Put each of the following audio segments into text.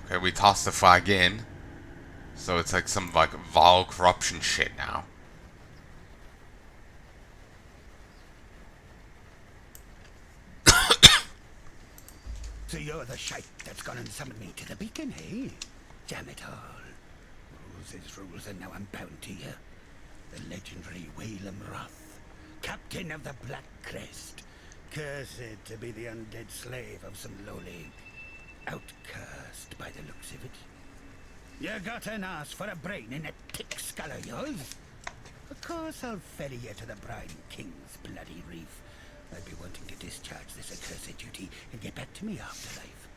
Okay, we tossed the flag in. So it's like some like vile corruption shit now. So you're the shite that's gone and summoned me to the beacon, eh? Damn it all. Rules is rules, and now I'm bound to you. The legendary Whalem Roth, captain of the Black Crest. Cursed to be the undead slave of some lowly outcast by the looks of it. You got an ass for a brain in a thick skull of yours? Of course I'll ferry you to the Brine King's bloody reef. I'd be wanting to discharge this accursed duty and get back to me afterlife.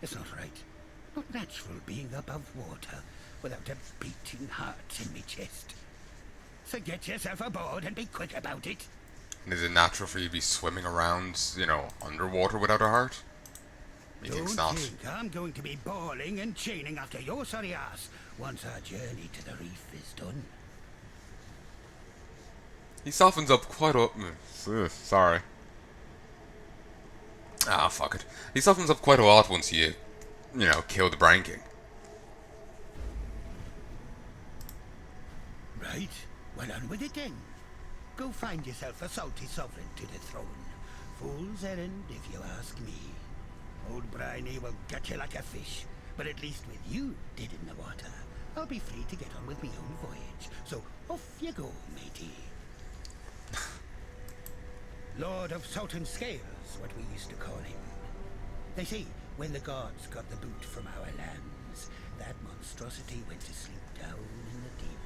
It's not right. Not natural being above water without a beating heart in me chest. So get yourself aboard and be quick about it. And is it natural for you to be swimming around, you know, underwater without a heart? Methinks Don't not. think I'm going to be bawling and chaining after your sorry ass once our journey to the reef is done. He softens up quite a... sorry. Ah, fuck it. He softens up quite a lot once you know, kill the Brine King. Right, well on with it then. Go find yourself a salty sovereign to the throne. Fool's errand, if you ask me. Old Brine will gut you like a fish, but at least with you dead in the water, I'll be free to get on with my own voyage. So off you go, matey. Lord of Salt and Scales, what we used to call him. They say when the gods got the boot from our lands, that monstrosity went to sleep down in the deep.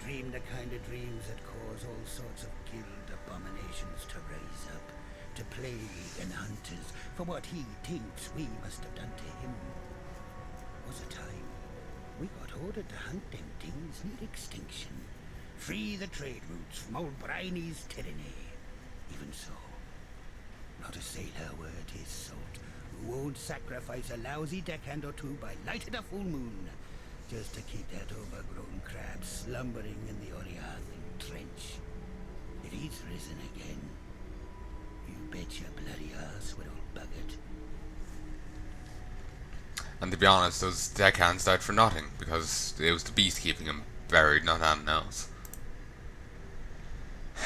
Dreamed the kind of dreams that cause all sorts of guild abominations to rise up, to plague and hunt us for what he thinks we must have done to him. Was a time we got ordered to hunt them things near extinction, free the trade routes from old Brine's tyranny. Even so, not a sailor worth his salt who won't sacrifice a lousy deckhand or two by light of the full moon just to keep that overgrown crab slumbering in the Oriathan trench. If he's risen again, you bet your bloody ass we're all buggered. And to be honest, those deckhands died for nothing, because it was the beast keeping him buried, not anything else.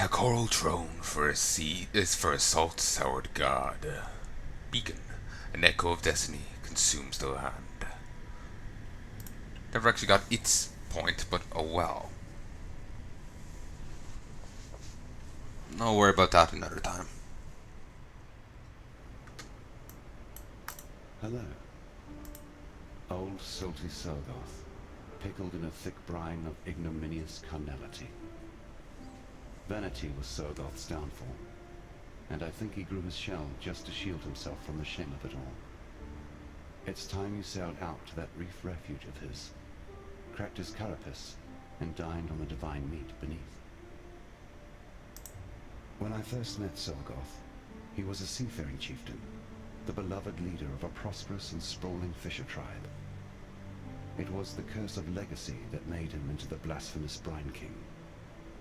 A coral throne for a sea is for a salt-soured god. Beacon, an echo of destiny, consumes the land. Never actually got its point, but oh well. I'll worry about that another time. Hello. Old salty Sargoth, pickled in a thick brine of ignominious carnality. Vanity was Sargoth's downfall, and I think he grew his shell just to shield himself from the shame of it all. It's time you sailed out to that reef refuge of his, cracked his carapace, and dined on the divine meat beneath. When I first met Sargoth, he was a seafaring chieftain, the beloved leader of a prosperous and sprawling fisher tribe. It was the curse of legacy that made him into the blasphemous Brine King,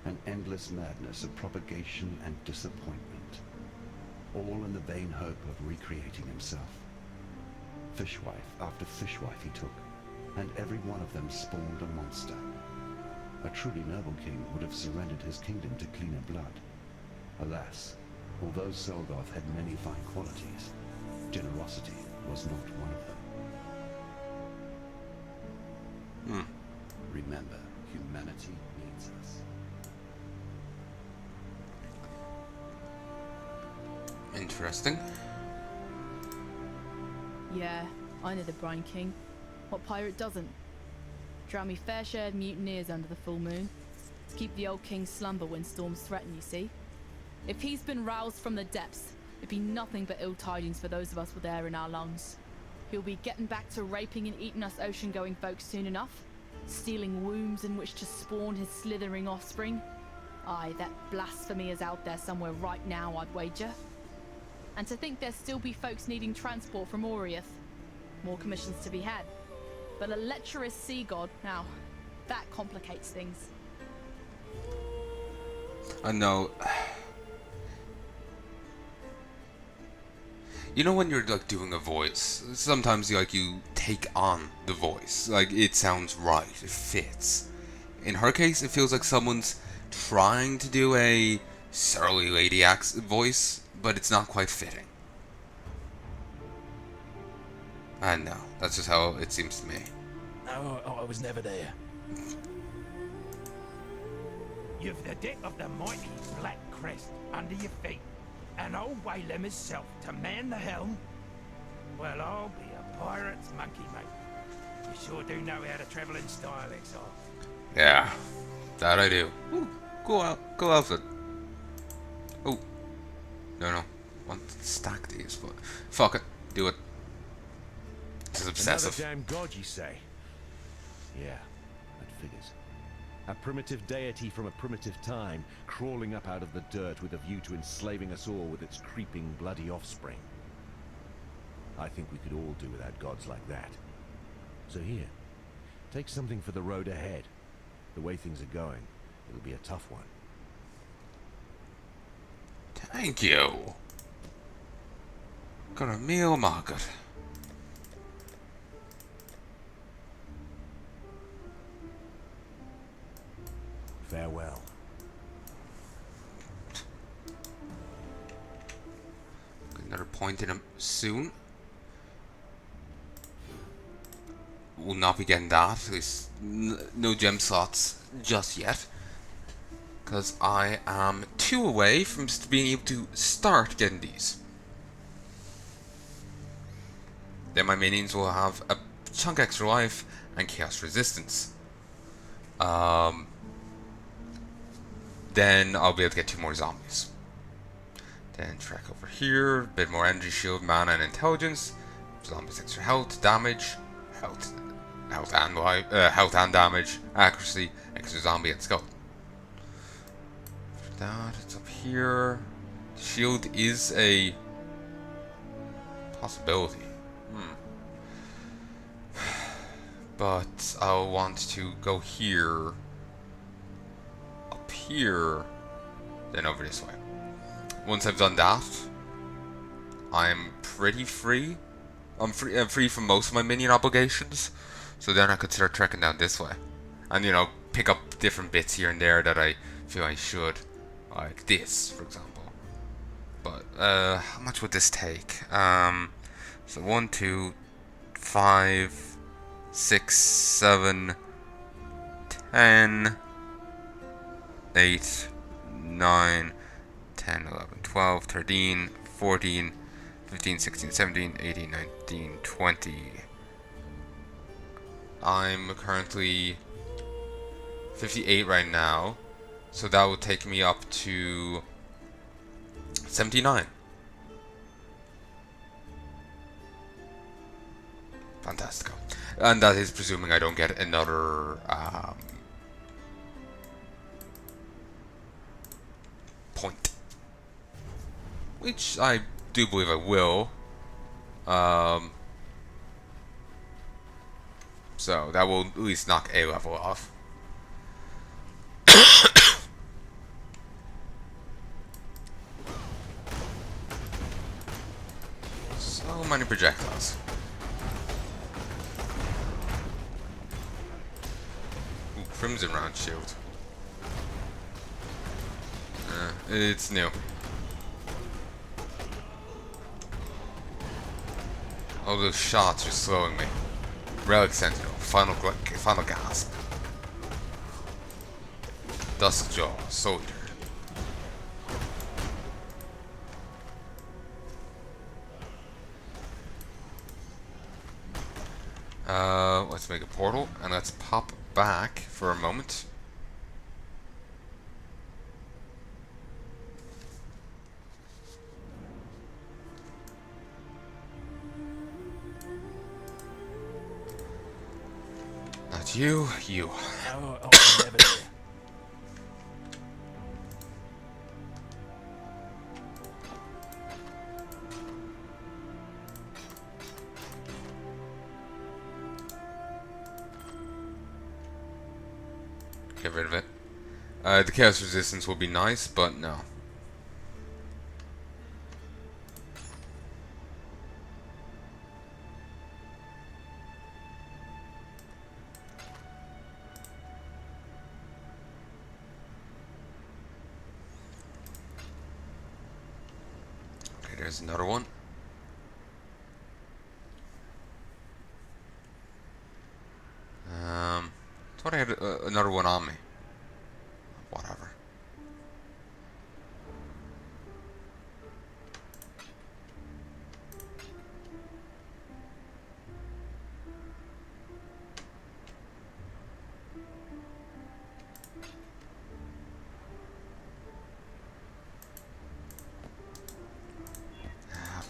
an endless madness of propagation and disappointment, all in the vain hope of recreating himself. Fishwife after fishwife he took, and every one of them spawned a monster. A truly noble king would have surrendered his kingdom to cleaner blood. Alas, although Sargoth had many fine qualities, generosity was not one of them. Remember, humanity needs us. Interesting. Yeah, I know the Brine King. What pirate doesn't? Drown me fair share of mutineers under the full moon. To keep the old king's slumber when storms threaten, you see. If he's been roused from the depths, it'd be nothing but ill tidings for those of us with air in our lungs. He'll be getting back to raping and eating us ocean-going folks soon enough, stealing wombs in which to spawn his slithering offspring. Aye, that blasphemy is out there somewhere right now, I'd wager. And to think there'd still be folks needing transport from Oriath. More commissions to be had. But a lecherous sea god, now, that complicates things. I know. You know when you're like doing a voice, sometimes you take on the voice. Like it sounds right, it fits. In her case, it feels like someone's trying to do a surly lady voice, but it's not quite fitting. I know, that's just how it seems to me. No, I was never there. You've the deck of the mighty Black Crest under your feet, and old Whalem himself to man the helm. Well, I'll be a pirate's monkey, mate. You sure do know how to travel in style, Exile. Yeah, that I do. Ooh, cool outfit. Oh, no, want to stack these, but fuck it, do it. This is obsessive. Another damn god, you say? Yeah, that figures. A primitive deity from a primitive time, crawling up out of the dirt with a view to enslaving us all with its creeping, bloody offspring. I think we could all do without gods like that. So here, take something for the road ahead. The way things are going, it'll be a tough one. Thank you. Got a meal market. Farewell. Another point in him soon. Will not be getting that. At least no gem slots just yet. Because I am 2 away from being able to start getting these. Then my minions will have a chunk extra life and chaos resistance. Then I'll be able to get 2 more zombies. Then trek over here, a bit more energy shield, mana and intelligence. Zombies extra health, damage, health and life, health and damage, accuracy, extra zombie and skull. For that, it's up here. Shield is a possibility. But I'll want to go here, up here, then over this way. Once I've done that, I'm pretty free. I'm free from most of my minion obligations. So then I could start trekking down this way. And, you know, pick up different bits here and there that I feel I should. Like this, for example. But, how much would this take? So 1, 2, 5, 6, 7, 10, 8, 9, 10, 11, 12, 13, 14, 15, 16, 17, 18, 19, 20. I'm currently 58 right now, so that would take me up to 79. Fantastico. And that is presuming I don't get another point. Which I do believe I will. So that will at least knock a level off. So many projectiles. Ooh, Crimson Round Shield. It's new. All those shots are slowing me. Relic Sentinel, final gasp. Duskjaw, Soldier. Let's make a portal and let's pop back for a moment. Not you, you. No, I was never there. Get rid of it. The chaos resistance will be nice, but no. Okay, there's another one. Thought I had another one on me. Whatever.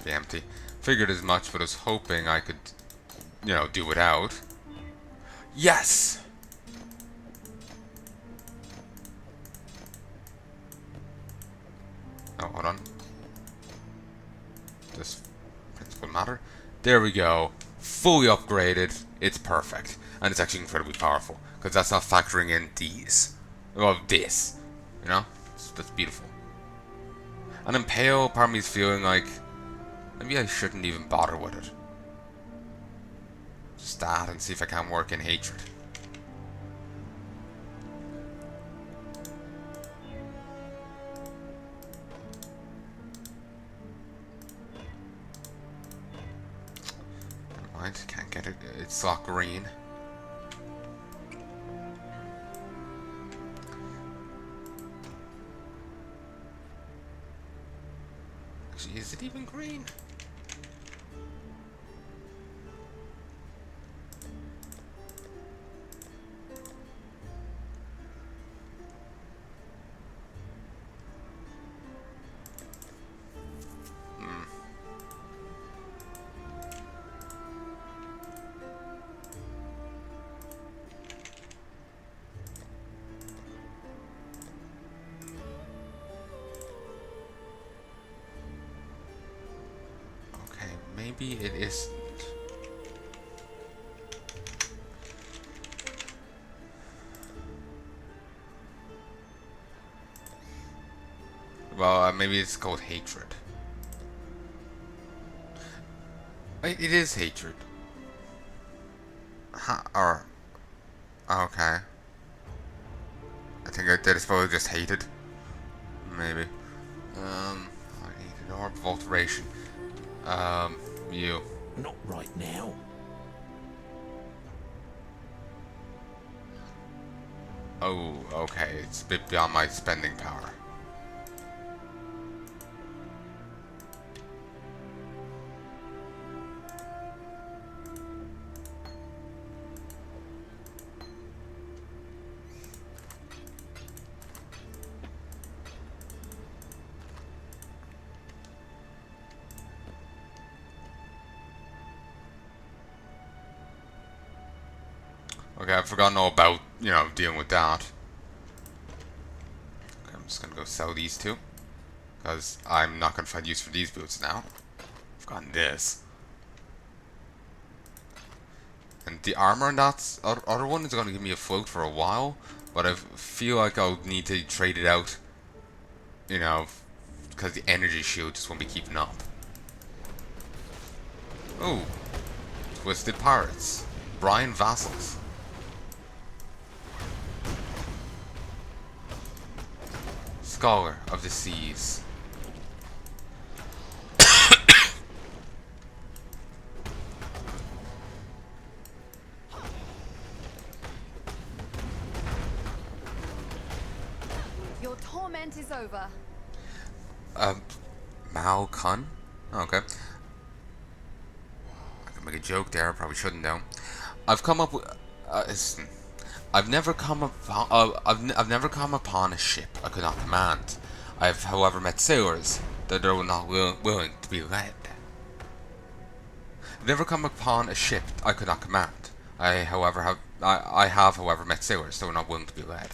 Be empty. Figured as much, but I was hoping I could, you know, do without. Yes! Oh, hold on. Does principle matter? There we go. Fully upgraded. It's perfect. And it's actually incredibly powerful. Because that's not factoring in these. Well, this. You know? That's beautiful. And Impale, part of me is feeling like maybe I shouldn't even bother with it. Just that and see if I can work in Hatred. Never mind, can't get it. It's locked green. Actually, is it even green? Maybe it isn't. Well, maybe it's called Hatred. It is Hatred. Huh, or... Okay. I think it's probably just hated. Maybe. I need an orb of alteration. You. Not right now. Oh, okay. It's a bit beyond my spending power. Okay, I've forgotten all about, you know, dealing with that. Okay, I'm just gonna go sell these two. Because I'm not gonna find use for these boots now. I've gotten this. And the armor on that other one is gonna give me a float for a while. But I feel like I'll need to trade it out. You know, because the energy shield just won't be keeping up. Ooh. Twisted Pirates. Brine Vassals. Scholar of the Seas. Your torment is over. Mao Kun? Okay. I can make a joke there, probably shouldn't though. I've come up with I've never come upon I've never come upon a ship I could not command. I've however met sailors that are not willing to be led. I've never come upon a ship I could not command. I have however met sailors that were not willing to be led.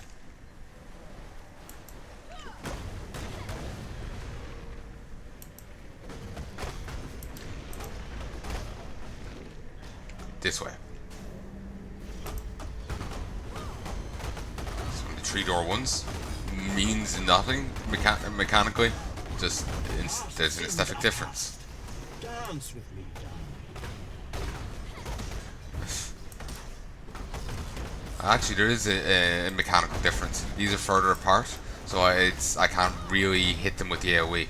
This way. So the 3-door ones means nothing mechanically. Just there's an aesthetic difference. Dance with me, Actually, there is a mechanical difference. These are further apart, so I can't really hit them with the AoE.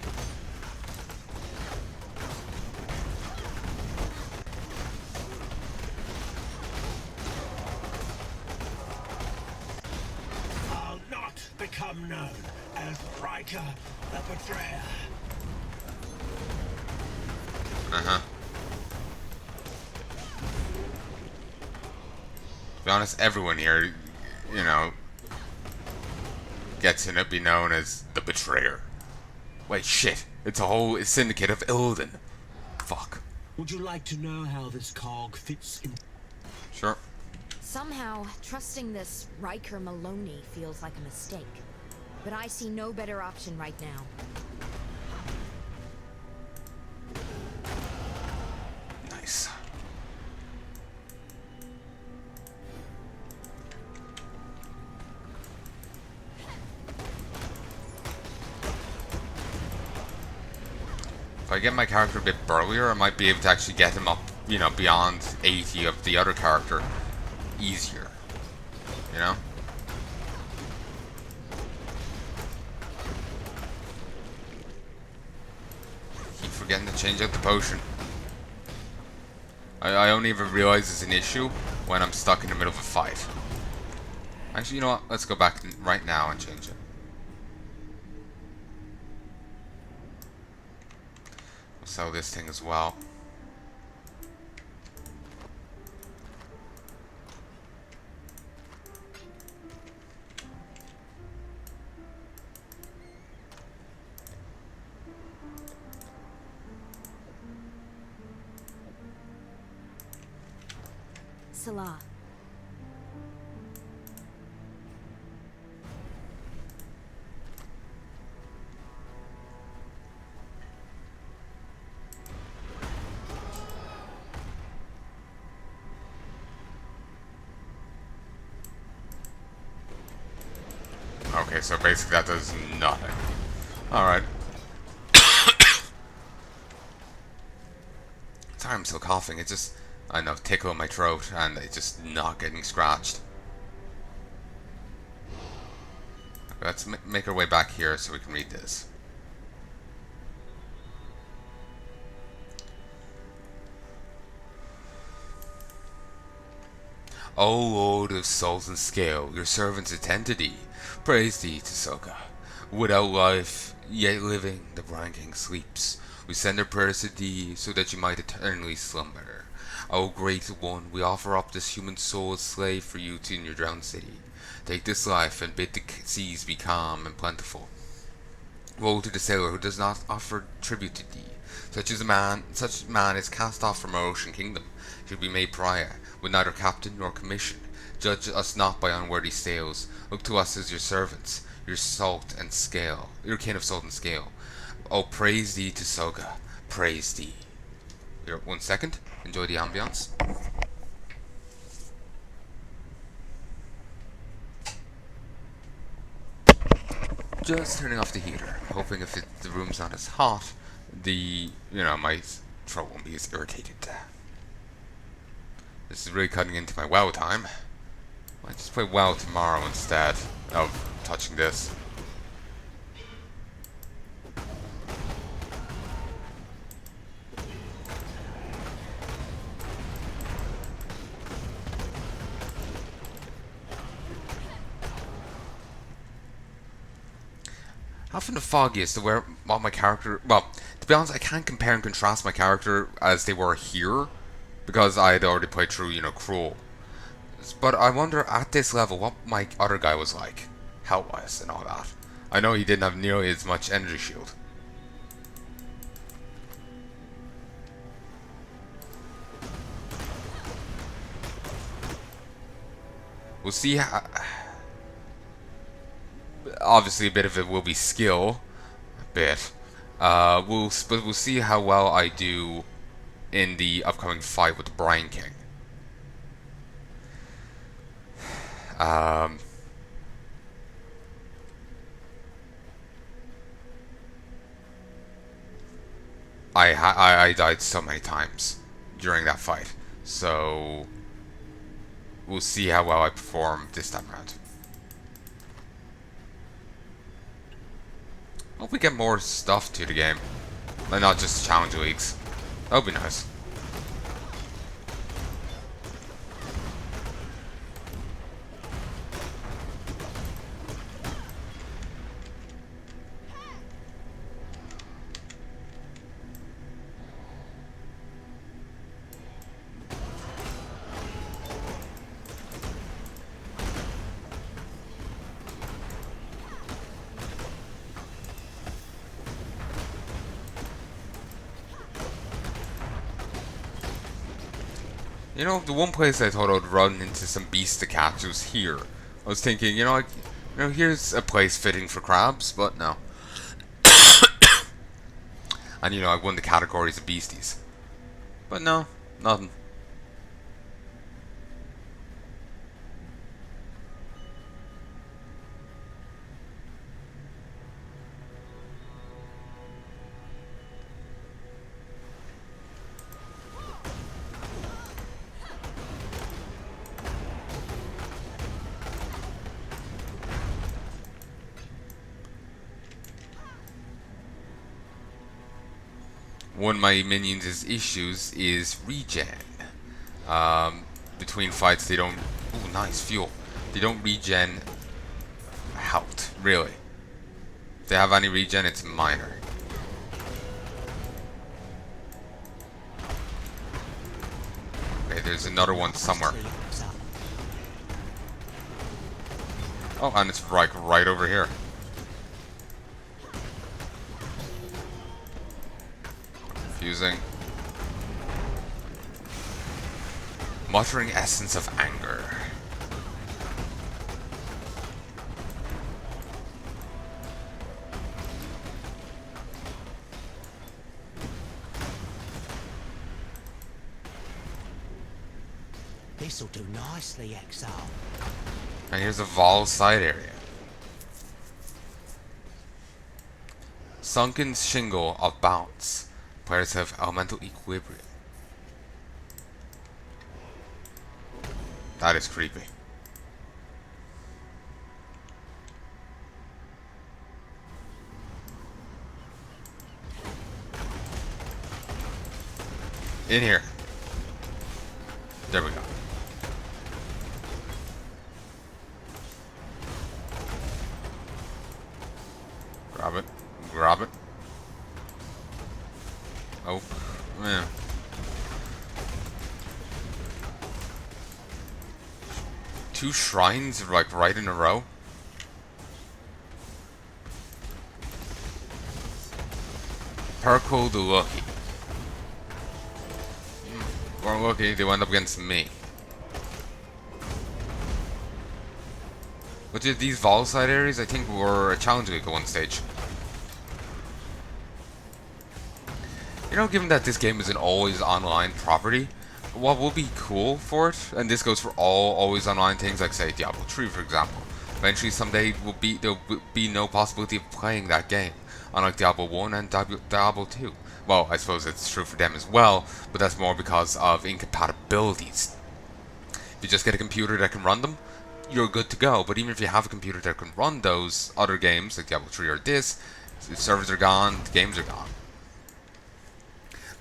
become known as Riker the Betrayer. Uh-huh. To be honest, everyone here, you know, gets to be known as the Betrayer. Wait, shit. It's a whole syndicate of Ilden. Fuck. Would you like to know how this cog fits in? Sure. Somehow, trusting this Riker Maloney feels like a mistake. But I see no better option right now. Nice. If I get my character a bit burlier, I might be able to actually get him up, you know, beyond 80 of the other character easier. You know? Keep forgetting to change out the potion. I only ever realize it's an issue when I'm stuck in the middle of a fight. Actually, you know what? Let's go back right now and change it. We'll sell this thing as well. Salah. Okay, so basically that does nothing. Alright. Sorry I'm still coughing, it just, I know, tickle in my throat and it's just not getting scratched. Let's make our way back here so we can read this. O Lord of Souls and Scale, your servants attend to thee. Praise thee, Tisoka. Without life, yet living, the Brine King sleeps. We send our prayers to thee, so that you might eternally slumber. O Great One, we offer up this human soul as slave for you to in your drowned city. Take this life, and bid the seas be calm and plentiful. Woe to the sailor who does not offer tribute to thee. Such man is cast off from our ocean kingdom, should be made pariah, with neither captain nor commission. Judge us not by unworthy sails. Look to us as your servants, your kin of salt and scale. Oh, praise thee, Tisoka, praise thee. Here, 1 second. Enjoy the ambience. Just turning off the heater, hoping if the room's not as hot, my throat won't be as irritated. This is really cutting into my WoW time. Might just play WoW tomorrow instead of touching this. Often the foggiest to where what my character. Well, to be honest, I can't compare and contrast my character as they were here because I had already played through, Cruel. But I wonder at this level what my other guy was like, health-wise and all that. I know he didn't have nearly as much energy shield. We'll see how. Obviously, a bit of it will be skill, a bit. We'll see how well I do in the upcoming fight with the Brine King. I died so many times during that fight, so we'll see how well I perform this time around. Hope we get more stuff to the game, and not just challenge leagues. That would be nice. You know, the one place I thought I would run into some beasts to catch was here. I was thinking, you know, like, here's a place fitting for crabs, but no. And you know, I won the categories of beasties, but no, nothing. One of my minions' issues is regen. Between fights, they don't. Ooh, nice fuel. They don't regen health, really. If they have any regen, it's minor. Okay, there's another one somewhere. Oh, and it's like right over here. Confusing. Muttering essence of anger. This'll do nicely, Exile. And here's a Vol side area. Sunken shingle of bounce. Players have elemental equilibrium. That is creepy. In here. There we go. Grab it. Grab it. Oh, man. Two shrines like right in a row. Perko the Lucky. Weren't lucky, they went up against me. But these Vol side areas, I think, were a challenge league at one stage. You know, given that this game is an always online property, what will be cool for it, and this goes for all always online things like, say, Diablo 3, for example. Eventually, someday, there will be no possibility of playing that game, unlike Diablo 1 and Diablo 2. Well, I suppose it's true for them as well, but that's more because of incompatibilities. If you just get a computer that can run them, you're good to go. But even if you have a computer that can run those other games, like Diablo 3 or this, the servers are gone, the games are gone.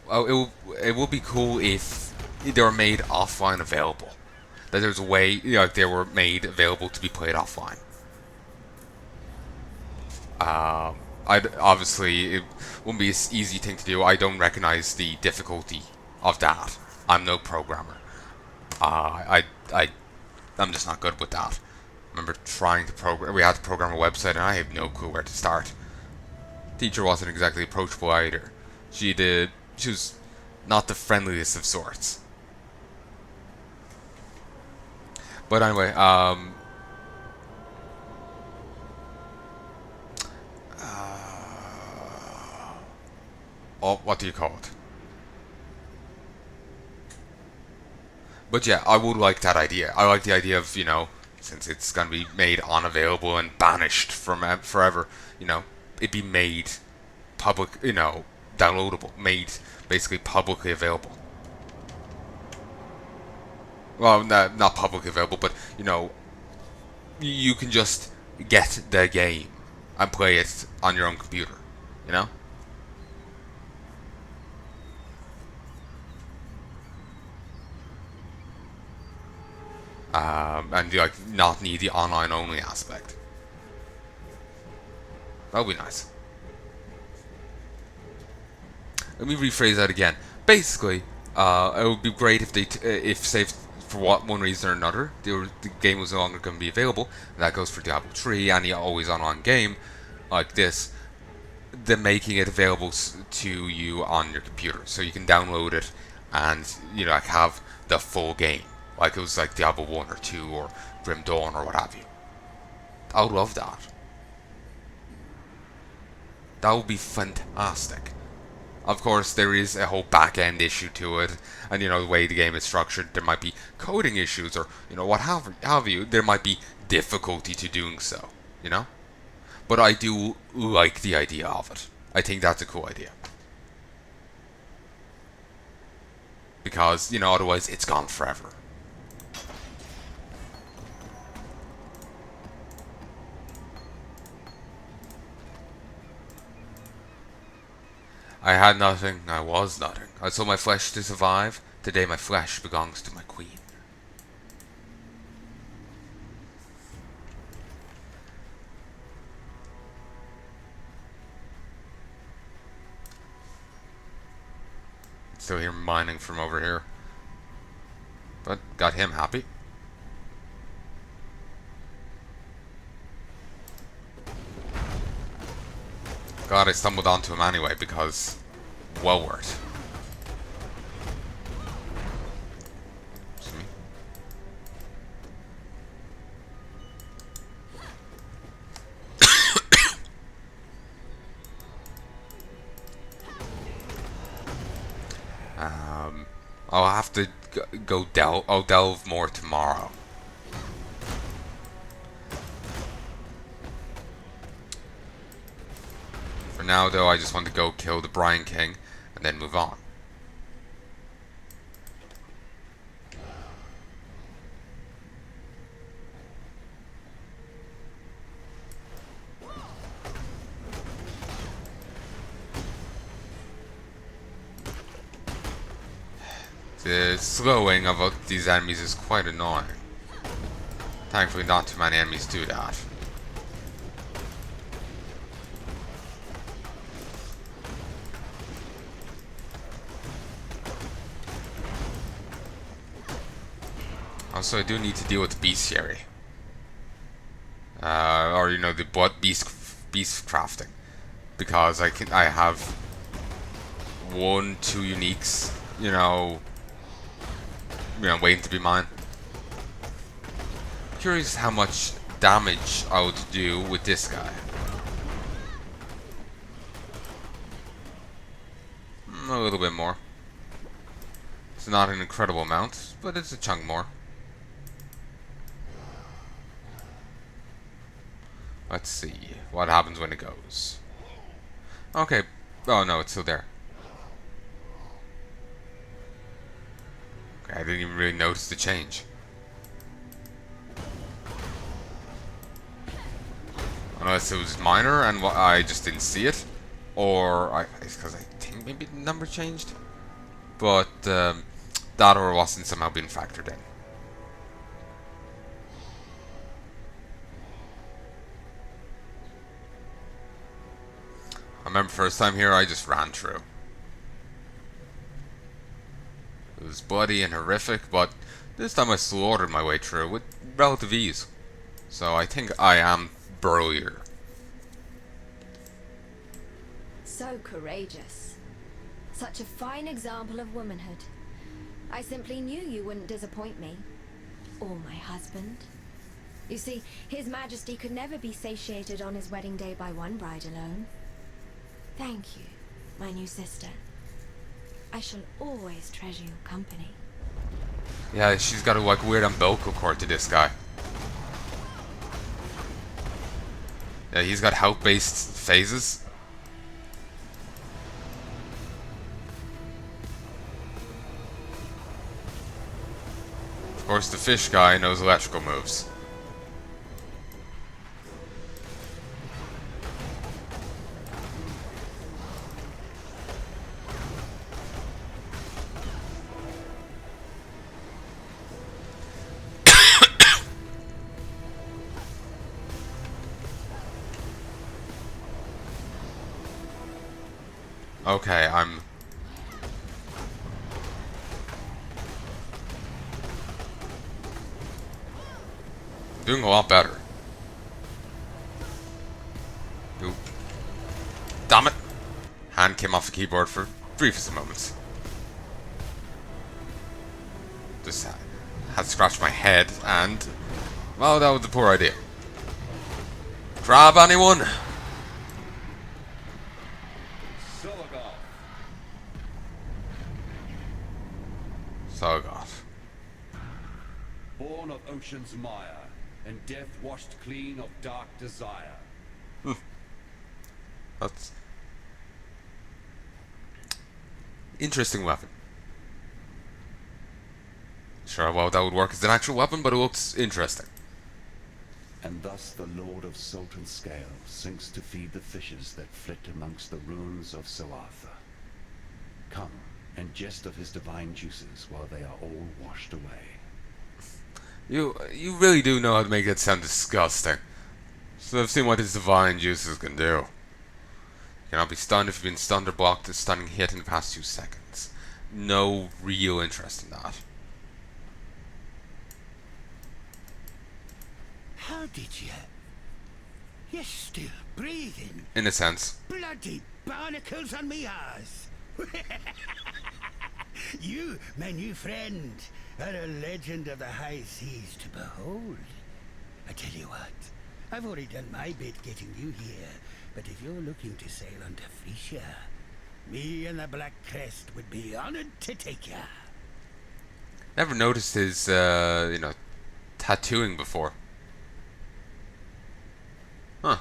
Well, it will be cool if they were made offline available. That there's a way, you know, like they were made available to be played offline. Obviously, it wouldn't be an easy thing to do. I don't recognize the difficulty of that. I'm no programmer. I'm just not good with that. I remember trying to program. We had to program a website, and I have no clue where to start. Teacher wasn't exactly approachable either. She was not the friendliest of sorts. But anyway, what do you call it? But yeah, I would like that idea. I like the idea of, you know, since it's going to be made unavailable and banished from forever, you know, it'd be made public, you know, downloadable, made basically publicly available. Well, not publicly available, but, you know, you can just get the game and play it on your own computer, you know? And like not need the online only aspect. That would be nice. Let me rephrase that again. Basically, it would be great if if say for one reason or another, the game was no longer going to be available. And that goes for Diablo 3, any always online game like this. Then making it available to you on your computer, so you can download it and, you know, like have the full game, like it was like Diablo 1 or 2 or Grim Dawn or what have you. I would love that. That would be fantastic. Of course, there is a whole back-end issue to it, and the way the game is structured, there might be coding issues, or what have you. There might be difficulty to doing so, But I do like the idea of it. I think that's a cool idea. Because, otherwise it's gone forever. I had nothing, I was nothing. I sold my flesh to survive. Today my flesh belongs to my queen. Still hear mining from over here. But got him happy. Glad I stumbled onto him anyway, because well worth. I'll have to go delve. I'll delve more tomorrow. For now, though, I just want to go kill the Brine King and then move on. The slowing of these enemies is quite annoying. Thankfully, not too many enemies do that. Also, I do need to deal with the bestiary. Or the beast crafting, because I have 1, 2 uniques, waiting to be mine. Curious how much damage I would do with this guy. A little bit more. It's not an incredible amount, but it's a chunk more. Let's see what happens when it goes. Okay. Oh no, it's still there. Okay, I didn't even really notice the change. Unless it was minor and I just didn't see it, or it's because I think maybe the number changed. But that or wasn't somehow being factored in. I remember first time here, I just ran through. It was bloody and horrific, but this time I slaughtered my way through with relative ease. So I think I am burlier. So courageous. Such a fine example of womanhood. I simply knew you wouldn't disappoint me. Or my husband. You see, His Majesty could never be satiated on his wedding day by one bride alone. Thank you, my new sister. I shall always treasure your company. Yeah, she's got a weird umbilical cord to this guy. Yeah, he's got health-based phases. Of course, the fish guy knows electrical moves. Okay, I'm doing a lot better. Oop. Damn it! Hand came off the keyboard for briefest of moments. Just had to scratch my head, and well, that was a poor idea. Grab anyone? Sargoth. Born of ocean's mire, and death washed clean of dark desire. That's interesting weapon. Sure, well, that would work as an actual weapon, but it looks interesting. And thus the Lord of Salt and Scale sinks to feed the fishes that flit amongst the ruins of Soartha. Come and jest of his divine juices while they are all washed away. You really do know how to make it sound disgusting. So I've seen what his divine juices can do. You cannot be stunned if you've been stunned or blocked a stunning hit in the past 2 seconds. No real interest in that. How did you? You're still breathing. In a sense. Bloody barnacles on me arse. You, my new friend, are a legend of the high seas to behold. I tell you what, I've already done my bit getting you here, but if you're looking to sail onto Frisia, me and the Black Crest would be honored to take ya. Never noticed his, tattooing before. Huh.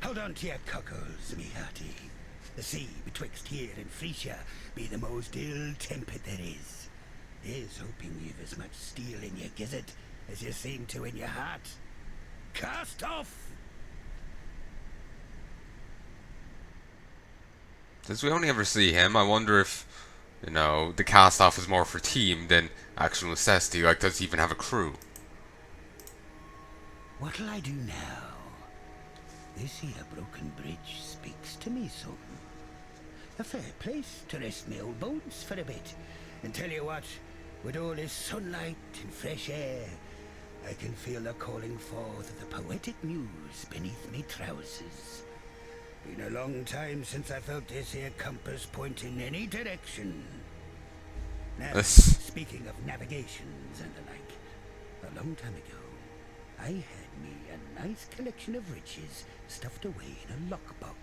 Hold on to your cockles, me hearty. The sea betwixt here and Frisia be the most ill-tempered there is. There's hoping you've as much steel in your gizzard as you seem to in your heart. Cast off! Since we only ever see him, I wonder if, the cast off is more for team than actual necessity. Like, does he even have a crew? What'll I do now? This here broken bridge speaks to me something. A fair place to rest me old bones for a bit. And tell you what, with all this sunlight and fresh air, I can feel the calling forth of the poetic muse beneath me trousers. Been a long time since I felt this here compass point in any direction. Now, speaking of navigations and the like, a long time ago, I had me a nice collection of riches stuffed away in a lockbox.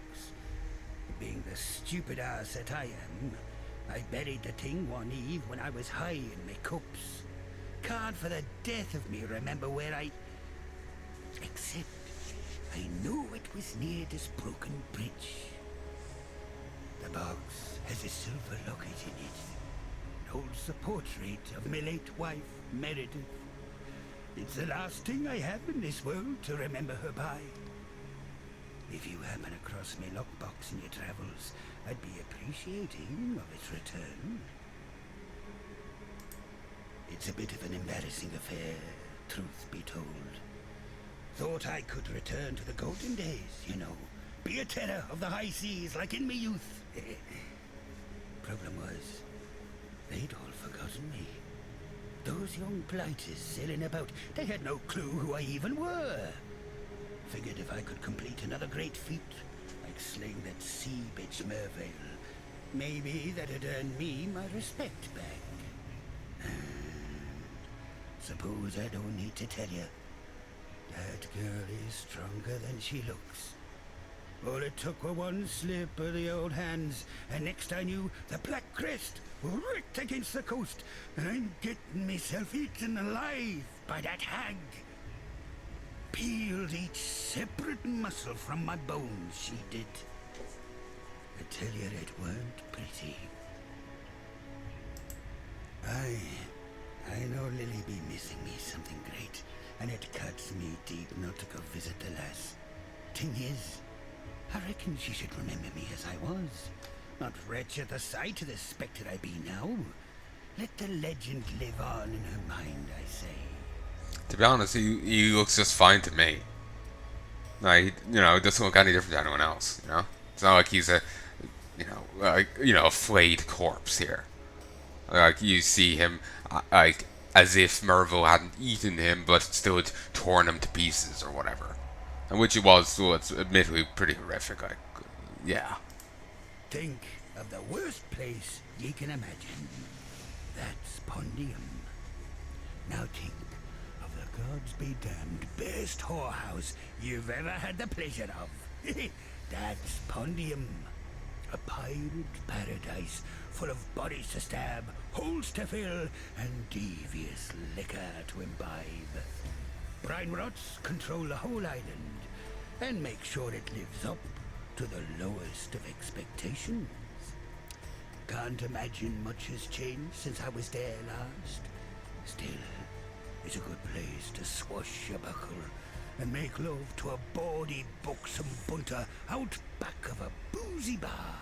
Being the stupid ass that I am, I buried the thing one eve when I was high in my cups. Can't for the death of me remember where except I knew it was near this broken bridge. The box has a silver locket in it. It holds the portrait of my late wife, Meredith. It's the last thing I have in this world to remember her by. If you happen across my lockbox in your travels, I'd be appreciating of its return. It's a bit of an embarrassing affair, truth be told. Thought I could return to the golden days, be a terror of the high seas like in me youth. Problem was, they'd all forgotten me. Those young blighters sailing about, they had no clue who I even were. Figured if I could complete another great feat, like slaying that sea bitch Mervale, maybe that'd earn me my respect back. Suppose I don't need to tell you. That girl is stronger than she looks. All it took were one slip of the old hands, and next I knew, the Black Crest were right against the coast, and I'm getting myself eaten alive by that hag. Peeled each separate muscle from my bones, she did. I tell you, it weren't pretty. I know Lily be missing me something great, and it cuts me deep not to go visit the lass. Thing is, I reckon she should remember me as I was, not retch at the sight of the spectre I be now. Let the legend live on in her mind, I say. To be honest, he looks just fine to me. Like, he doesn't look any different to anyone else, It's not like he's a flayed corpse here. Like, you see him, as if Merville hadn't eaten him, but still had torn him to pieces or whatever. And which it was, so it's admittedly pretty horrific, yeah. Think of the worst place ye can imagine. That's Pondium. Now think of the gods be damned best whorehouse you've ever had the pleasure of. That's Pondium. A pirate paradise full of bodies to stab, holes to fill, and devious liquor to imbibe. Brine rots control the whole island and make sure it lives up to the lowest of expectations. Can't imagine much has changed since I was there last. Still, it's a good place to swashbuckle and make love to a bawdy, buxom bunter out back of a boozy bar.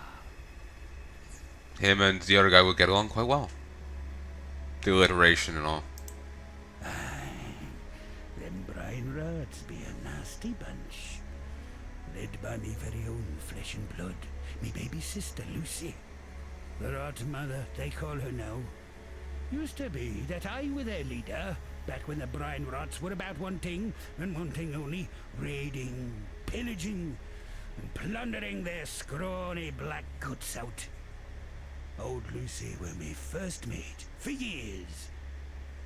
Him and the other guy would get along quite well. The alliteration and all. Aye, them brine rods be a nasty bunch. Led by me very own flesh and blood, me baby sister Lucy. The rot mother, they call her now. Used to be that I were their leader, back when the brine rots were about one thing, and one thing only, raiding, pillaging, and plundering their scrawny black guts out. Old Lucy were me first mate, for years.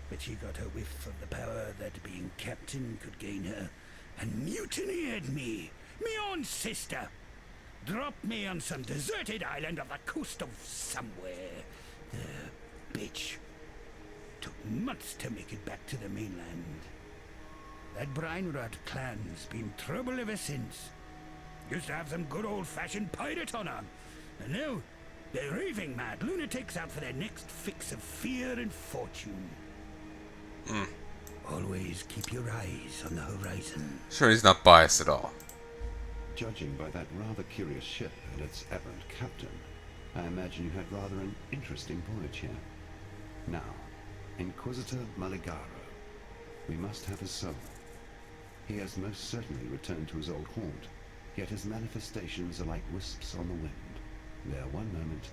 But she got a whiff of the power that being captain could gain her, and mutineered me own sister. Dropped me on some deserted island off the coast of somewhere. The bitch. Took months to make it back to the mainland. That brine rot clan's been trouble ever since. Used to have some good old-fashioned pirate honor. And now, they're raving mad lunatics out for their next fix of fear and fortune. Always keep your eyes on the horizon. Sure, he's not biased at all. Judging by that rather curious ship and its errant captain, I imagine you had rather an interesting voyage here. Now, Inquisitor Maligaro. We must have his soul. He has most certainly returned to his old haunt, yet his manifestations are like wisps on the wind. There one moment,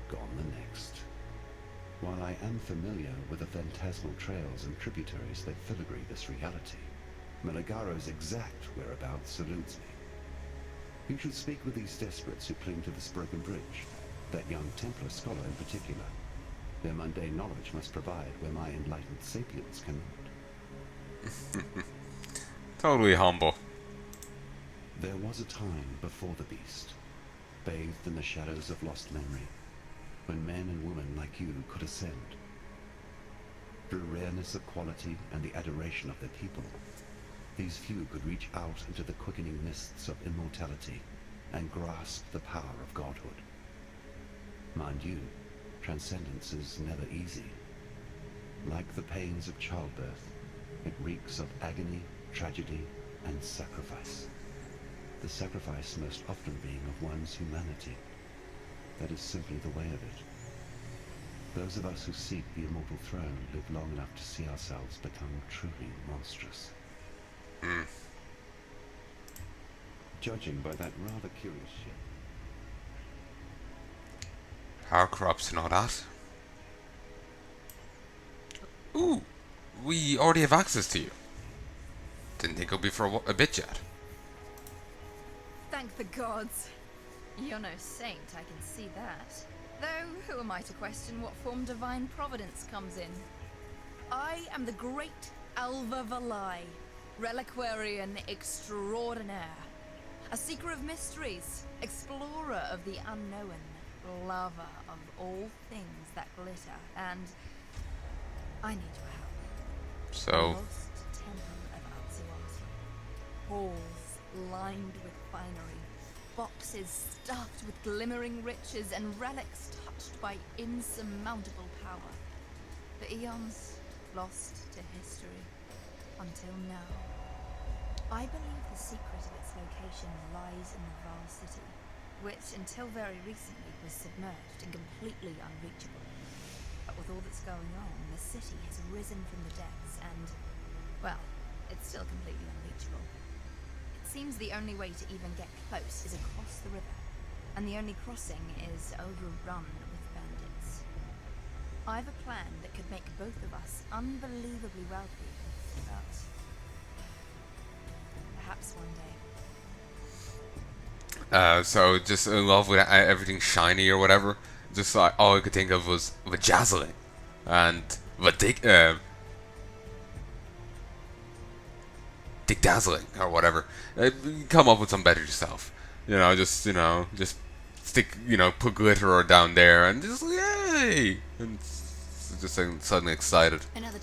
gone the next. While I am familiar with the phantasmal trails and tributaries that filigree this reality, Maligaro's exact whereabouts eludes me. You should speak with these desperates who cling to this broken bridge, that young Templar scholar in particular. Their mundane knowledge must provide where my enlightened sapience cannot. Totally humble. There was a time before the beast, bathed in the shadows of lost memory, when men and women like you could ascend. Through rareness of quality and the adoration of their people, these few could reach out into the quickening mists of immortality and grasp the power of godhood. Mind you, transcendence is never easy. Like the pains of childbirth, it reeks of agony, tragedy, and sacrifice. The sacrifice most often being of one's humanity. That is simply the way of it. Those of us who seek the immortal throne live long enough to see ourselves become truly monstrous. Judging by that rather curious ship. Power crops and all that. Ooh, we already have access to you. Didn't think it'll be for a bit yet. Thank the gods. You're no saint, I can see that. Though, who am I to question what form divine providence comes in? I am the great Alva Valai, reliquarian extraordinaire. A seeker of mysteries, explorer of the unknown, lover of all things that glitter, and I need your help. So, The lost temple of Alzuati. Halls lined with finery, boxes stuffed with glimmering riches, and relics touched by insurmountable power. The eons lost to history until now. I believe the secret of its location lies in the Val City, which until very recently was submerged and completely unreachable. But with all that's going on, the city has risen from the depths and, well, it's still completely unreachable. It seems the only way to even get close is across the river, and the only crossing is overrun with bandits. I have a plan that could make both of us unbelievably wealthy, but perhaps one day. So just in love with everything shiny or whatever. Just like all I could think of was vajazzling. and but Dick Dazzling or whatever. Come up with some better yourself. Just stick, put glitter down there and just yay, and just suddenly excited. Another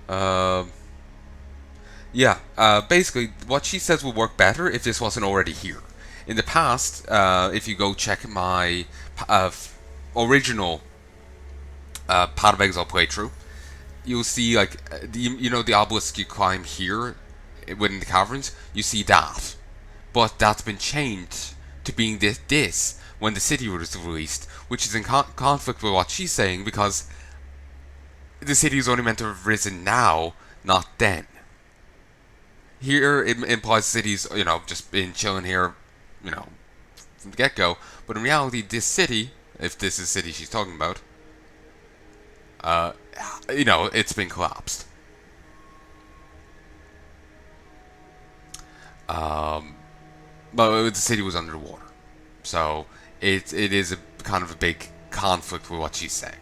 time. Yeah. Basically, what she says will work better if this wasn't already here. In the past, if you go check my original Path of Exile playthrough, you'll see the obelisk you climb here within the caverns. You see that, but that's been changed to being this when the city was released, which is in conflict with what she's saying, because the city is only meant to have risen now, not then. Here it implies the city's just been chilling here, from the get-go. But in reality, this city, if this is the city she's talking about, it's been collapsed. But the city was underwater, so it is a kind of a big conflict with what she's saying.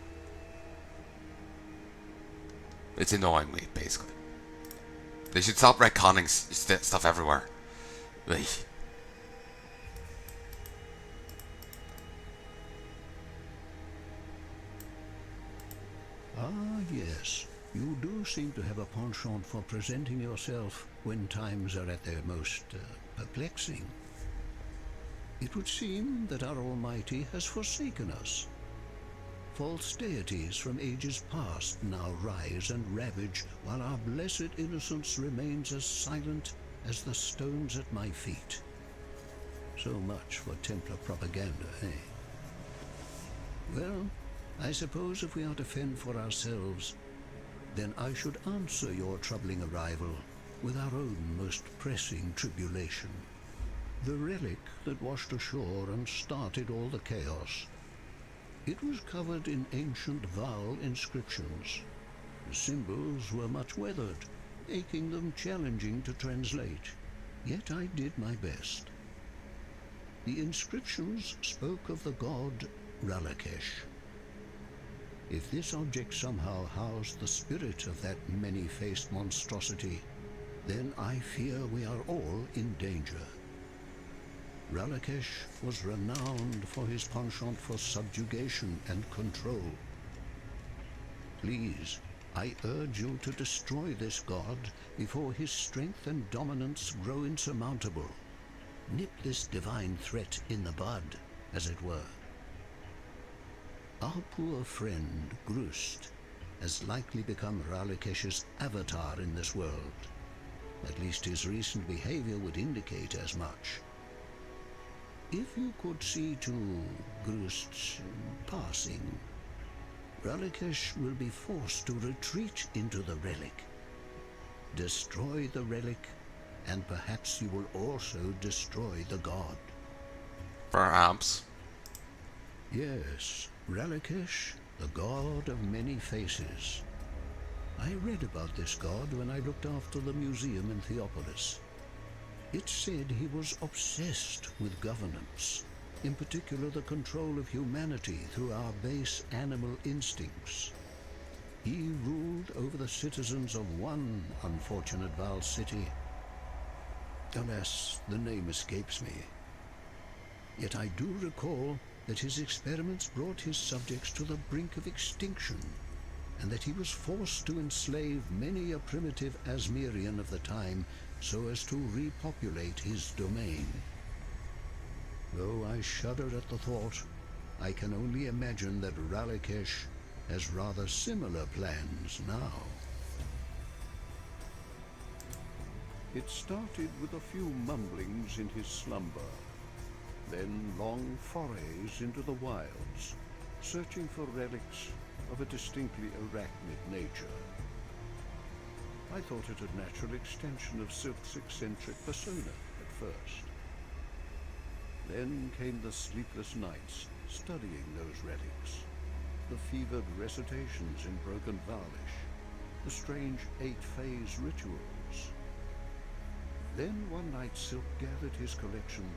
It's annoying me, basically. They should stop retconning stuff everywhere. Ugh. Ah, yes. You do seem to have a penchant for presenting yourself when times are at their most perplexing. It would seem that our Almighty has forsaken us. False deities from ages past now rise and ravage, while our blessed innocence remains as silent as the stones at my feet. So much for Templar propaganda, eh? Well, I suppose if we are to fend for ourselves, then I should answer your troubling arrival with our own most pressing tribulation. The relic that washed ashore and started all the chaos. It was covered in ancient Val inscriptions. The symbols were much weathered, making them challenging to translate. Yet I did my best. The inscriptions spoke of the god Ralakesh. If this object somehow housed the spirit of that many-faced monstrosity, then I fear we are all in danger. Ralakesh was renowned for his penchant for subjugation and control. Please, I urge you to destroy this god before his strength and dominance grow insurmountable. Nip this divine threat in the bud, as it were. Our poor friend, Grust, has likely become Ralakesh's avatar in this world. At least his recent behavior would indicate as much. If you could see to Grust's passing, Ralakesh will be forced to retreat into the relic. Destroy the relic, and perhaps you will also destroy the god. Perhaps. Yes, Ralakesh, the god of many faces. I read about this god when I looked after the museum in Theopolis. It said he was obsessed with governance, in particular the control of humanity through our base animal instincts. He ruled over the citizens of one unfortunate Val city. Alas, the name escapes me. Yet I do recall that his experiments brought his subjects to the brink of extinction, and that he was forced to enslave many a primitive Asmerian of the time so as to repopulate his domain. Though I shudder at the thought, I can only imagine that Ralakesh has rather similar plans now. It started with a few mumblings in his slumber, then long forays into the wilds, searching for relics of a distinctly arachnid nature. I thought it a natural extension of Sylph's eccentric persona at first. Then came the sleepless nights studying those relics, the fevered recitations in broken Valish, the strange 8-phase rituals. Then one night Sylph gathered his collection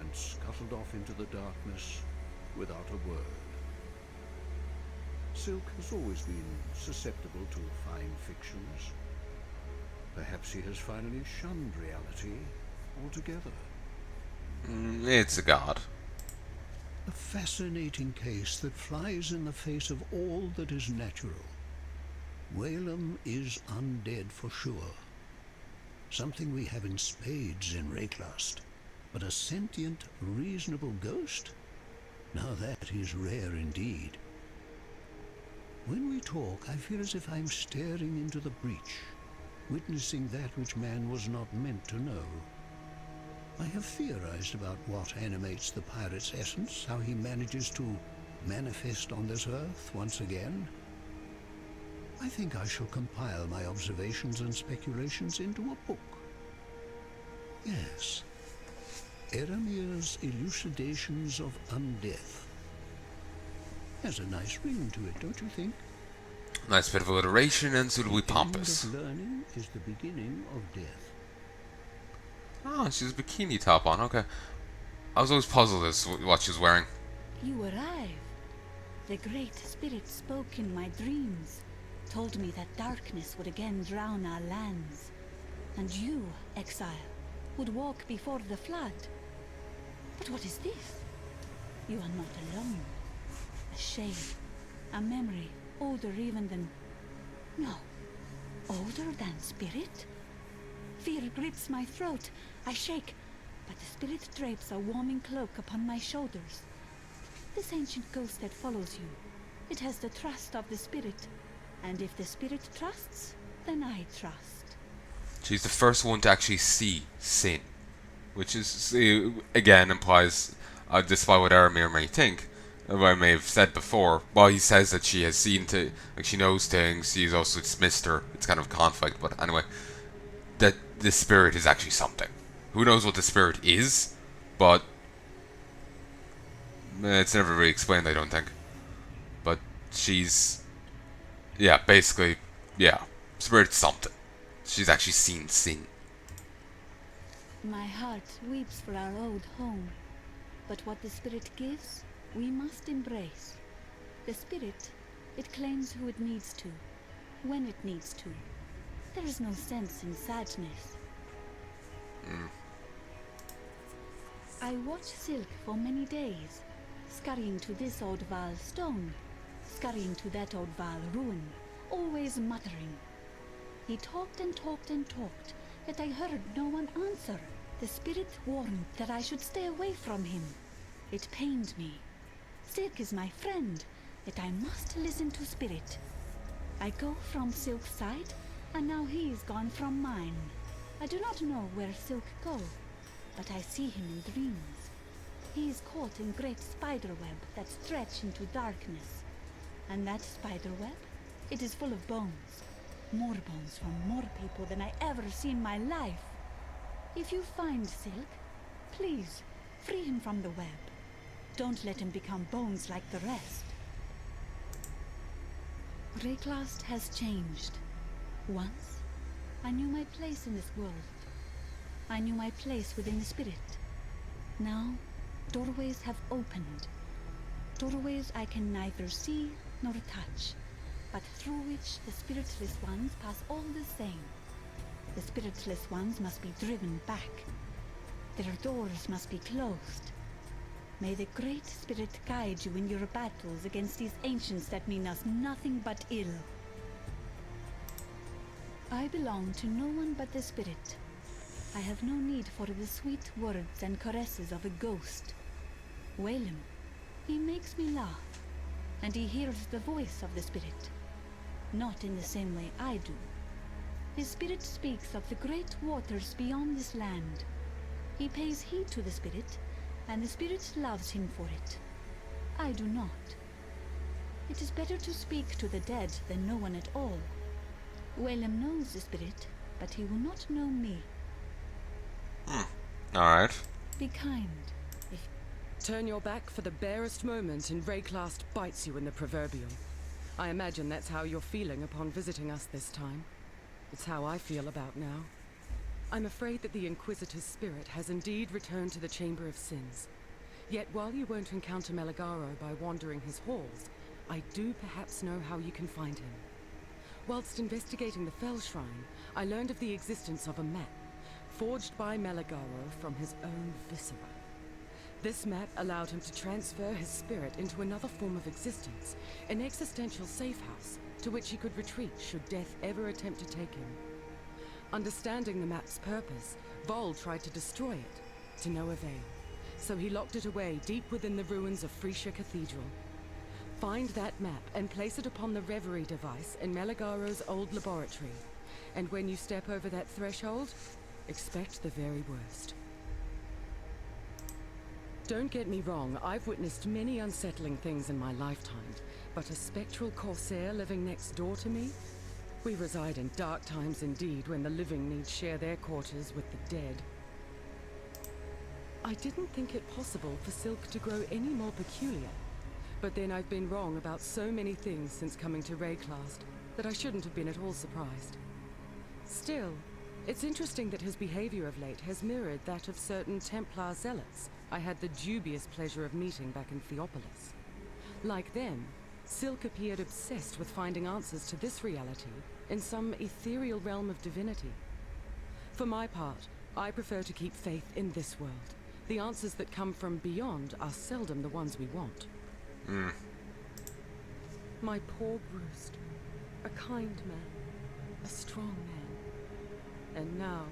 and scuttled off into the darkness without a word. Silk has always been susceptible to fine fictions. Perhaps he has finally shunned reality altogether. It's a god. A fascinating case that flies in the face of all that is natural. Whalem is undead for sure. Something we have in spades in Rayclast. But a sentient, reasonable ghost? Now that is rare indeed. When we talk, I feel as if I'm staring into the breach, witnessing that which man was not meant to know. I have theorized about what animates the pirate's essence, how he manages to manifest on this earth once again. I think I shall compile my observations and speculations into a book. Yes. Eramir's Elucidations of Undeath. Has a nice ring to it, don't you think? Nice bit of alliteration and suitably The pompous. end of learning is the beginning of death. Oh, she has a bikini top on, okay. I was always puzzled as to what she was wearing. You arrive. The Great Spirit spoke in my dreams, told me that darkness would again drown our lands. And you, Exile, would walk before the flood. But what is this? You are not alone. A shade, a memory, older even than... No, older than spirit? Fear grips my throat. I shake, but the spirit drapes a warming cloak upon my shoulders. This ancient ghost that follows you, it has the trust of the spirit. And if the spirit trusts, then I trust. She's the first one to actually see sin. Which is, again, implies, despite what Aramir may think, what I may have said before, while he says that she has seen, like she knows things, she's also dismissed her, it's kind of a conflict, but anyway, that the spirit is actually something. Who knows what the spirit is, but it's never really explained, I don't think. But she's, yeah, basically, yeah, spirit's something. She's actually seen sin. My heart weeps for our old home, but what the spirit gives, we must embrace. The spirit, it claims who it needs to, when it needs to. There is no sense in sadness. I watched Silk for many days, scurrying to this old Val stone, scurrying to that old Val ruin, always muttering. He talked and talked and talked, yet I heard no one answer. The spirit warned that I should stay away from him. It pained me. Silk is my friend, yet I must listen to spirit. I go from Silk's side, and now he is gone from mine. I do not know where Silk goes, but I see him in dreams. He is caught in great spiderweb that stretch into darkness. And that spiderweb, it is full of bones. More bones from more people than I ever see in my life. If you find Silk, please, free him from the web. Don't let him become bones like the rest. Rayclast has changed. Once, I knew my place in this world. I knew my place within the spirit. Now, doorways have opened. Doorways I can neither see nor touch, but through which the spiritless ones pass all the same. The spiritless ones must be driven back. Their doors must be closed. May the Great Spirit guide you in your battles against these ancients that mean us nothing but ill. I belong to no one but the spirit. I have no need for the sweet words and caresses of a ghost. Whalem, he makes me laugh, and he hears the voice of the spirit. Not in the same way I do. His spirit speaks of the great waters beyond this land. He pays heed to the spirit, and the spirit loves him for it. I do not. It is better to speak to the dead than no one at all. Whalem knows the spirit, but he will not know me. Alright. Be kind. Turn your back for the barest moment and Rayclast bites you in the proverbial. I imagine that's how you're feeling upon visiting us this time. It's how I feel about now. I'm afraid that the Inquisitor's spirit has indeed returned to the Chamber of Sins. Yet while you won't encounter Meligaro by wandering his halls, I do perhaps know how you can find him. Whilst investigating the Fell Shrine, I learned of the existence of a map, forged by Meligaro from his own viscera. This map allowed him to transfer his spirit into another form of existence, an existential safe house to which he could retreat should death ever attempt to take him. Understanding the map's purpose, Vol tried to destroy it, to no avail. So he locked it away deep within the ruins of Frisia Cathedral. Find that map and place it upon the Reverie device in Meligaro's old laboratory. And when you step over that threshold, expect the very worst. Don't get me wrong, I've witnessed many unsettling things in my lifetime, but a spectral corsair living next door to me? We reside in dark times indeed, when the living need share their quarters with the dead. I didn't think it possible for Silk to grow any more peculiar, but then I've been wrong about so many things since coming to Rayclast that I shouldn't have been at all surprised. Still, it's interesting that his behavior of late has mirrored that of certain Templar zealots I had the dubious pleasure of meeting back in Theopolis. Like them, Silk appeared obsessed with finding answers to this reality in some ethereal realm of divinity. For my part, I prefer to keep faith in this world. The answers that come from beyond are seldom the ones we want. My poor Bruce, a kind man, a strong man. And now,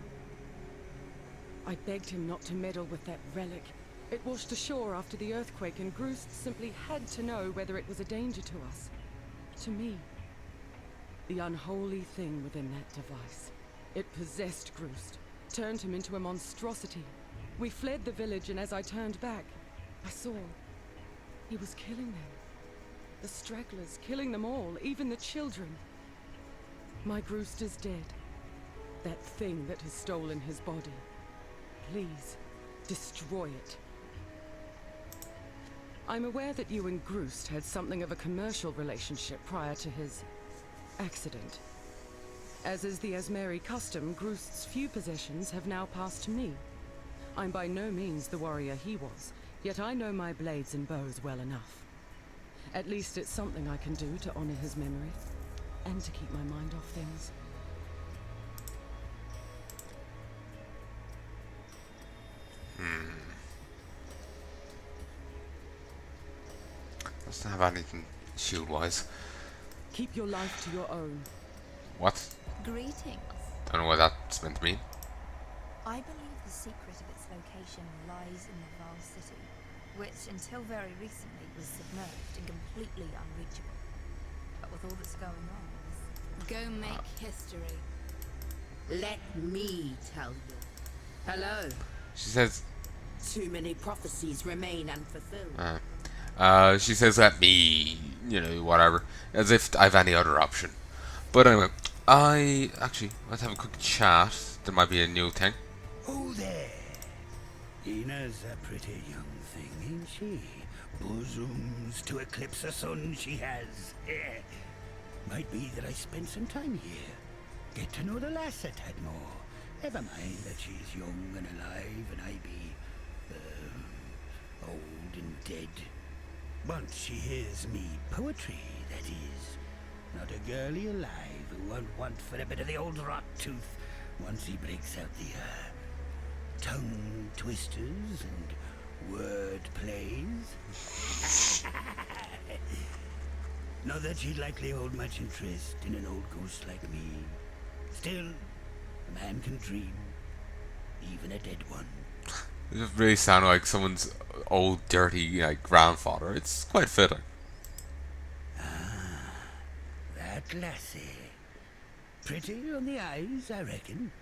I begged him not to meddle with that relic. It washed ashore after the earthquake, and Groost simply had to know whether it was a danger to us. To me. The unholy thing within that device. It possessed Groost, turned him into a monstrosity. We fled the village, and as I turned back, I saw he was killing them. The stragglers, killing them all, even the children. My Groost is dead. That thing that has stolen his body. Please, destroy it. I'm aware that you and Groost had something of a commercial relationship prior to his accident. As is the Asmeri custom, Groost's few possessions have now passed to me. I'm by no means the warrior he was, yet I know my blades and bows well enough. At least it's something I can do to honor his memory, and to keep my mind off things. Doesn't have anything shield-wise. Keep your life to your own. What? Greetings. Don't know what that's meant to mean. I believe the secret of its location lies in the Val City, which until very recently was submerged and completely unreachable. But with all that's going on, Go make history. Let me tell you. Hello. She says... Too many prophecies remain unfulfilled. She says let me, whatever, as if I've any other option. But anyway, let's have a quick chat. There might be a new thing. Oh there. Ina's a pretty young thing, ain't she? Bosoms to eclipse the sun she has. Might be that I spent some time here. Get to know the lass a tad more. Never mind that she's young and alive and I be old and dead. Once she hears me poetry, that is. Not a girlie alive who won't want for a bit of the old rot tooth once he breaks out the tongue twisters and word plays. Not that she'd likely hold much interest in an old ghost like me. Still, a man can dream, even a dead one. It doesn't really sound like someone's old, dirty, grandfather. It's quite fitting. Ah, that lassie. Pretty on the eyes, I reckon.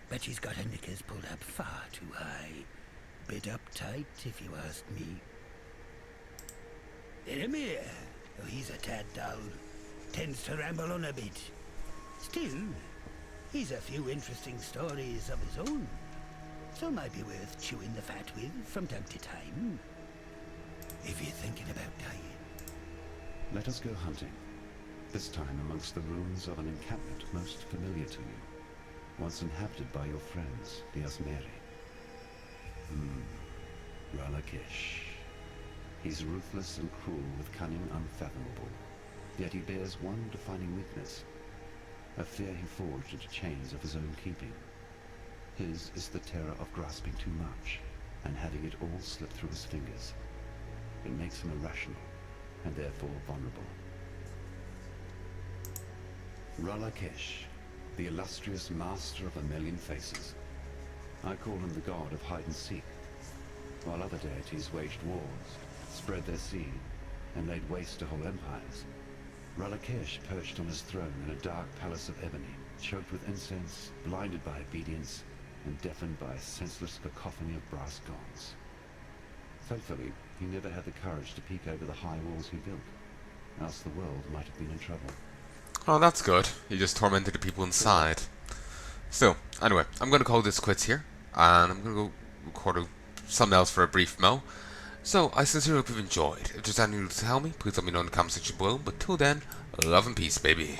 But she's got her knickers pulled up far too high. Bit uptight, if you ask me. Eramir, though he's a tad dull, tends to ramble on a bit. Still, he's a few interesting stories of his own. So might be worth chewing the fat with from time to time. If you're thinking about dying. Let us go hunting. This time amongst the ruins of an encampment most familiar to you. Once inhabited by your friends, the Asmeri. Ralakish. He's ruthless and cruel with cunning unfathomable, yet he bears one defining weakness, a fear he forged into chains of his own keeping. His is the terror of grasping too much, and having it all slip through his fingers. It makes him irrational, and therefore vulnerable. Ralakesh, the illustrious master of a million faces. I call him the god of hide and seek. While other deities waged wars, spread their seed, and laid waste to whole empires, Ralakesh perched on his throne in a dark palace of ebony, choked with incense, blinded by obedience, and deafened by a senseless cacophony of brass gongs. Thankfully, he never had the courage to peek over the high walls he built, else the world might have been in trouble. Oh, that's good. He just tormented the people inside. Still, anyway, I'm going to call this quits here, and I'm going to go record something else for a brief mo. So, I sincerely hope you've enjoyed. If there's anything to tell me, please let me know in the comment section below. But till then, love and peace, baby.